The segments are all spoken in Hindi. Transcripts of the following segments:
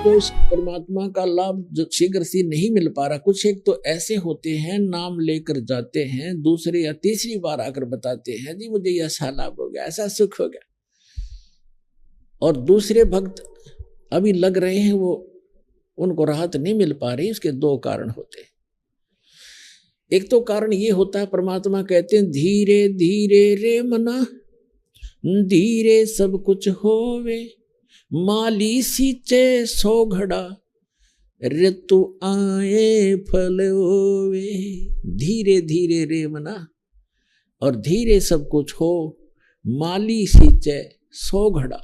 जिनको इस परमात्मा का लाभ जो शीघ्र से नहीं मिल पा रहा, कुछ एक तो ऐसे होते हैं नाम लेकर जाते हैं, दूसरे या तीसरी बार आकर बताते हैं जी मुझे ऐसा लाभ हो गया, ऐसा सुख हो गया, और दूसरे भक्त अभी लग रहे हैं वो उनको राहत नहीं मिल पा रही। इसके दो कारण होते हैं। एक तो कारण ये होता है, परमात्मा कहते हैं धीरे धीरे रे मना, धीरे सब कुछ होवे, माली सींचे सो घड़ा, ऋतु आए फल होवे। धीरे धीरे रे मना, और धीरे सब कुछ हो, माली सींचे सो घड़ा,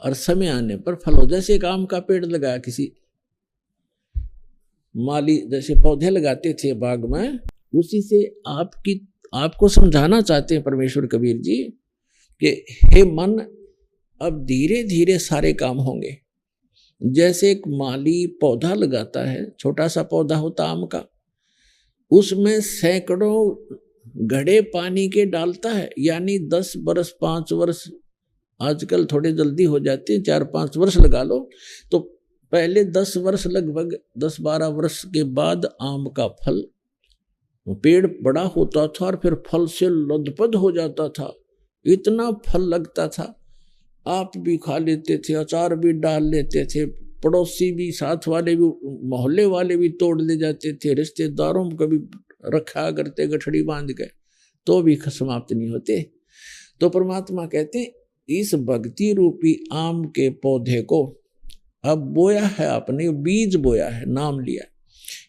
और समय आने पर फल हो। जैसे एक आम का पेड़ लगाया किसी माली, जैसे पौधे लगाते थे बाग में, उसी से आपको समझाना चाहते हैं परमेश्वर कबीर जी कि हे मन, अब धीरे धीरे सारे काम होंगे। जैसे एक माली पौधा लगाता है, छोटा सा पौधा होता आम का, उसमें सैकड़ों घड़े पानी के डालता है, यानी 10 वर्ष 5 वर्ष, आजकल थोड़े जल्दी हो जाते हैं, 4-5 वर्ष लगा लो, तो पहले 10 वर्ष, लगभग 10-12 वर्ष के बाद आम का फल, पेड़ बड़ा होता था और फिर फल से लदपद हो जाता था, इतना फल लगता था, आप भी खा लेते थे, अचार भी डाल लेते थे, पड़ोसी भी, साथ वाले भी, मोहल्ले वाले भी तोड़ ले जाते थे, रिश्तेदारों को भी रखा करते गठड़ी बांध के, तो भी समाप्त नहीं होते। तो परमात्मा कहते हैं इस भक्ति रूपी आम के पौधे को अब बोया है आपने, बीज बोया है, नाम लिया,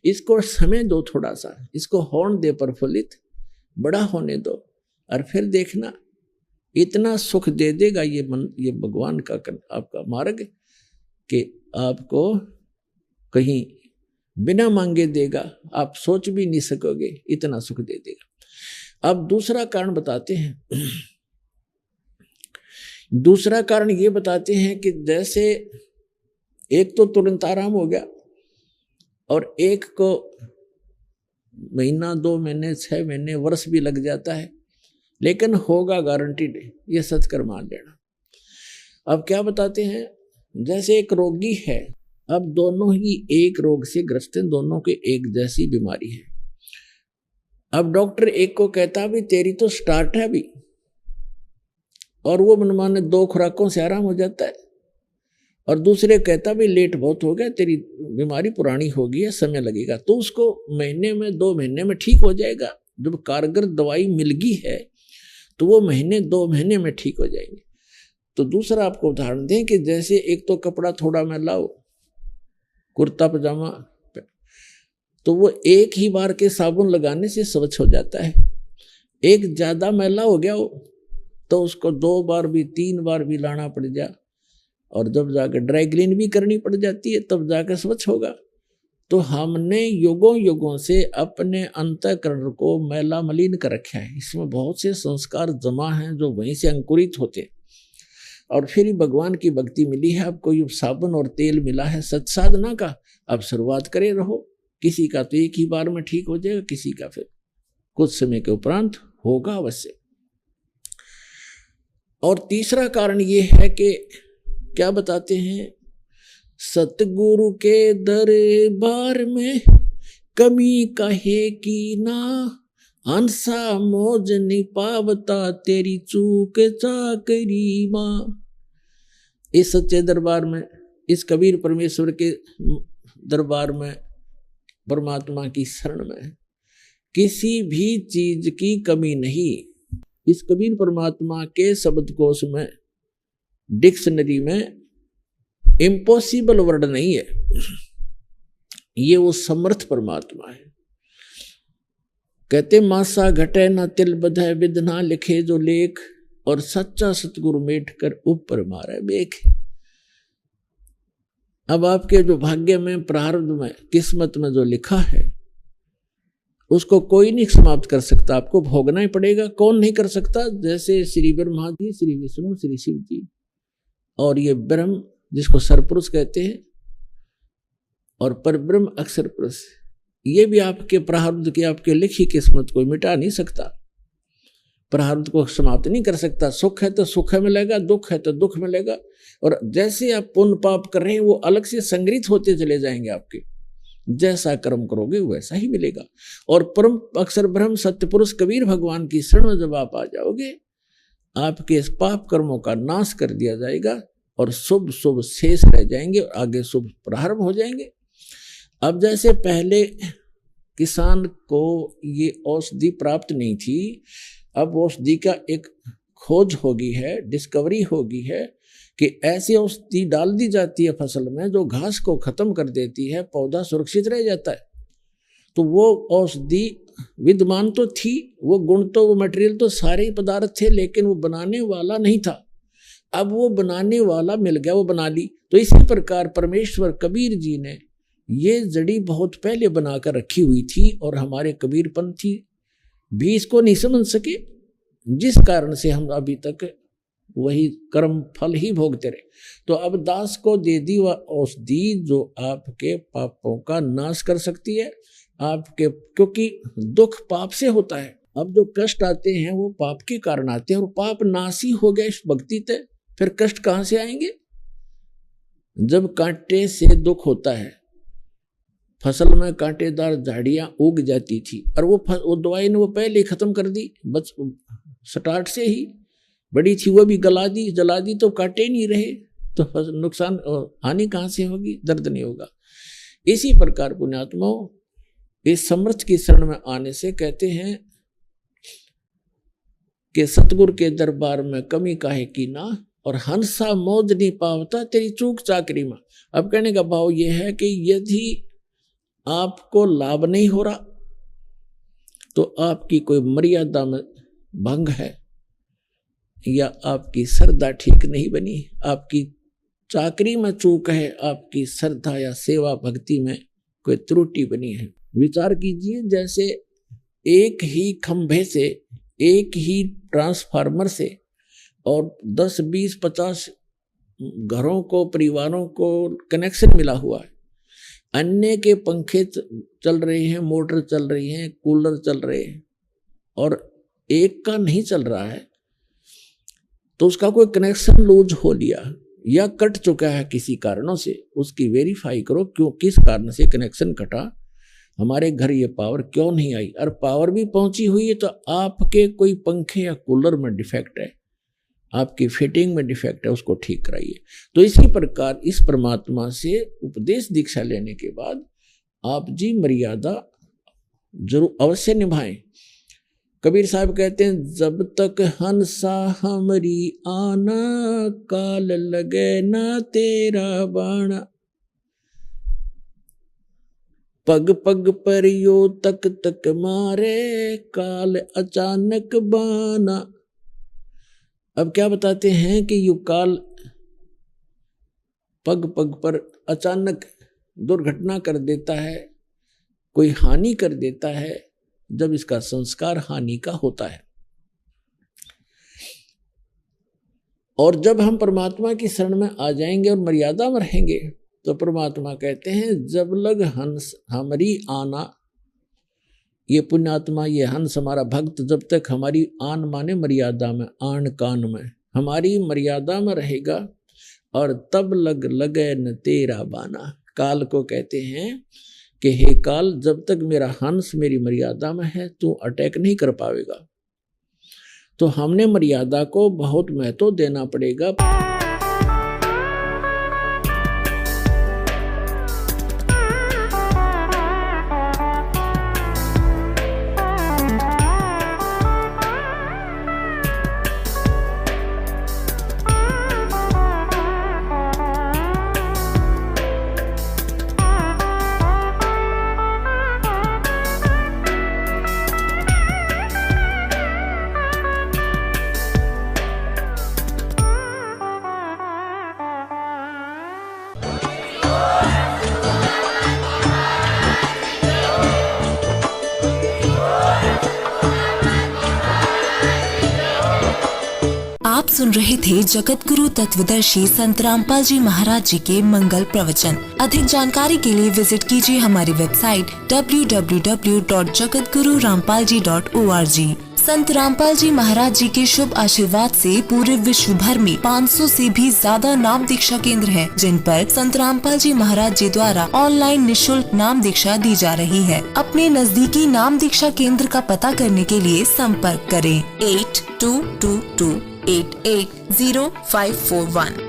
इसको समय दो थोड़ा सा, इसको होने दे प्रफुल्लित, बड़ा होने दो, और फिर देखना इतना सुख दे देगा ये भगवान का आपका मार्ग कि आपको कहीं बिना मांगे देगा, आप सोच भी नहीं सकोगे, इतना सुख दे देगा। अब दूसरा कारण बताते हैं। दूसरा कारण ये बताते हैं कि जैसे एक तो तुरंत आराम हो गया, और एक को महीना, 2 महीने, 6 महीने, वर्ष भी लग जाता है, लेकिन होगा गारंटीड, ये सच कर मान लेना। अब क्या बताते हैं, जैसे एक रोगी है, अब दोनों ही एक रोग से ग्रस्त हैं, दोनों के एक जैसी बीमारी है। अब डॉक्टर एक को कहता भी तेरी तो स्टार्ट है अभी, और वो मनमाने 2 खुराकों से आराम हो जाता है, और दूसरे कहता भी लेट बहुत हो गया, तेरी बीमारी पुरानी हो गई है, समय लगेगा, तो उसको महीने में, 2 महीने में ठीक हो जाएगा। जब कारगर दवाई मिल गई है तो वो महीने 2 महीने में ठीक हो जाएंगे। तो दूसरा आपको उदाहरण दें कि जैसे एक तो कपड़ा थोड़ा मैला हो, कुर्ता पजामा, तो वो एक ही बार के साबुन लगाने से स्वच्छ हो जाता है। एक ज्यादा मैला हो गया हो तो उसको 2 बार भी 3 बार भी लाना पड़ जा, और जब जाकर ड्राई क्लीन भी करनी पड़ जाती है, तब जाकर स्वच्छ होगा। तो हमने युगों युगों से अपने अंतःकरण को मैला मलिन कर रखा है, इसमें बहुत से संस्कार जमा हैं जो वहीं से अंकुरित होते हैं, और फिर भगवान की भक्ति मिली है। अब कोई साबुन और तेल मिला है सत साधना का, अब शुरुआत करे रहो। किसी का तो एक ही बार में ठीक हो जाएगा, किसी का फिर कुछ समय के उपरांत होगा अवश्य। और तीसरा कारण ये है कि क्या बताते हैं, सतगुरु के दरबार में कमी कहे की ना, हंसा मौज नहीं पावता तेरी चूक चाकरी माँ। इस सच्चे दरबार में, इस कबीर परमेश्वर के दरबार में, परमात्मा की शरण में किसी भी चीज की कमी नहीं। इस कबीर परमात्मा के शब्दकोश में, डिक्शनरी में इम्पॉसिबल वर्ड नहीं है, ये वो समर्थ परमात्मा है। कहते मासा घटे ना तिल बधे, विद ना लिखे जो लेख, और सच्चा सतगुरु मेट कर ऊपर मारे बेख। अब आपके जो भाग्य में, प्रारब्ध में, किस्मत में जो लिखा है उसको कोई नहीं समाप्त कर सकता, आपको भोगना ही पड़ेगा। कौन नहीं कर सकता? जैसे श्री ब्रह्मा जी, श्री विष्णु, श्री शिव जी, और ये ब्रह्म जिसको सरपुरुष कहते हैं, और परब्रह्म अक्षर पुरुष, ये भी आपके प्रारब्ध की, आपके लिखी किस्मत को मिटा नहीं सकता। प्रारब्ध को समाप्त नहीं कर सकता। सुख है तो सुख मिलेगा, दुख है तो दुख मिलेगा। और जैसे आप पुण्य पाप कर रहे हैं वो अलग से संग्रहित होते चले जाएंगे आपके। जैसा कर्म करोगे वैसा ही मिलेगा। और परम अक्षर ब्रह्म सत्य पुरुष कबीर भगवान की शरण में जब आप आ जाओगे, आपके इस पाप कर्मों का नाश कर दिया जाएगा और शुभ शुभ शेष रह जाएंगे और आगे शुभ प्रारंभ हो जाएंगे। अब जैसे पहले किसान को ये औषधि प्राप्त नहीं थी, अब औषधि का एक खोज हो गई है, डिस्कवरी हो गई है कि ऐसी औषधि डाल दी जाती है फसल में जो घास को खत्म कर देती है, पौधा सुरक्षित रह जाता है। तो वो औषधि विद्यमान तो थी, वो गुण तो, वो मटेरियल तो सारे ही पदार्थ थे, लेकिन वो बनाने वाला नहीं था। अब वो बनाने वाला मिल गया, वो बना ली। तो इसी प्रकार परमेश्वर कबीर जी ने ये जड़ी बहुत पहले बनाकर रखी हुई थी और हमारे कबीरपंथी भी इसको नहीं समझ सके, जिस कारण से हम अभी तक वही कर्म फल ही भोगते रहे। तो अब दास को दे दी वह औषधि जो आपके पापों का नाश कर सकती है आपके, क्योंकि दुख पाप से होता है। अब जो कष्ट आते हैं वो पाप के कारण आते हैं और पाप नाशी हो गए इस भक्ति से, फिर कष्ट कहाँ से आएंगे? जब कांटे से दुख होता है, फसल में कांटेदार झाड़ियां उग जाती थी और वो दवाई ने वो पहले ही खत्म कर दी, बस स्टार्ट से ही बड़ी थी वो भी जला दी तो कांटे नहीं रहे, तो नुकसान हानि कहाँ से होगी? दर्द नहीं होगा। इसी प्रकार पुण्यात्माओं इस समर्थ की शरण में आने से कहते हैं कि सतगुरु के दरबार में कमी काहे की ना, और हंसा मौज नहीं पावता तेरी चूक चाकरी में। अब कहने का भाव यह है कि यदि आपको लाभ नहीं हो रहा तो आपकी कोई मर्यादा में भंग है, या आपकी श्रद्धा ठीक नहीं बनी, आपकी चाकरी में चूक है, आपकी श्रद्धा या सेवा भक्ति में कोई त्रुटि बनी है। विचार कीजिए, जैसे एक ही खंभे से, एक ही ट्रांसफार्मर से और 10, 20, 50 घरों को, परिवारों को कनेक्शन मिला हुआ है। अन्य के पंखे चल रहे हैं, मोटर चल रही हैं, कूलर चल रहे हैं, और एक का नहीं चल रहा है, तो उसका कोई कनेक्शन लूज हो लिया या कट चुका है किसी कारणों से, उसकी वेरीफाई करो क्यों, किस कारण से कनेक्शन कटा, हमारे घर ये पावर क्यों नहीं आई। और पावर भी पहुंची हुई है तो आपके कोई पंखे या कूलर में डिफेक्ट है, आपकी फिटिंग में डिफेक्ट है, उसको ठीक कराइए। तो इसी प्रकार इस परमात्मा से उपदेश दीक्षा लेने के बाद आप जी मर्यादा जरूर अवश्य निभाएं। कबीर साहब कहते हैं, जब तक हंसा हमरी आना, काल लगे ना तेरा बाणा, पग पग पर यो तक तक मारे, काल अचानक बाना। अब क्या बताते हैं कि यो काल पग पग पर अचानक दुर्घटना कर देता है, कोई हानि कर देता है, जब इसका संस्कार हानि का होता है। और जब हम परमात्मा की शरण में आ जाएंगे और मर्यादा में रहेंगे तो परमात्मा कहते हैं, जब लग हंस हमारी आना, ये पुण्यात्मा, ये हंस हमारा भक्त जब तक हमारी आन माने मर्यादा में, आन कान में, हमारी मर्यादा में रहेगा, और तब लग लगे न तेरा बाना। काल को कहते हैं कि हे काल, जब तक मेरा हंस मेरी मर्यादा में है तू अटैक नहीं कर पाएगा। तो हमने मर्यादा को बहुत महत्व देना पड़ेगा। आप सुन रहे थे जगत गुरु तत्वदर्शी संत रामपाल जी महाराज जी के मंगल प्रवचन। अधिक जानकारी के लिए विजिट कीजिए हमारी वेबसाइट www.jagatgururampalji.org। संत रामपाल जी महाराज जी के शुभ आशीर्वाद से पूरे विश्व भर में 500 से भी ज्यादा नाम दीक्षा केंद्र हैं, जिन पर संत रामपाल जी महाराज जी द्वारा ऑनलाइन निशुल्क नाम दीक्षा दी जा रही है। अपने नजदीकी नाम दीक्षा केंद्र का पता करने के लिए संपर्क करें 8222880541।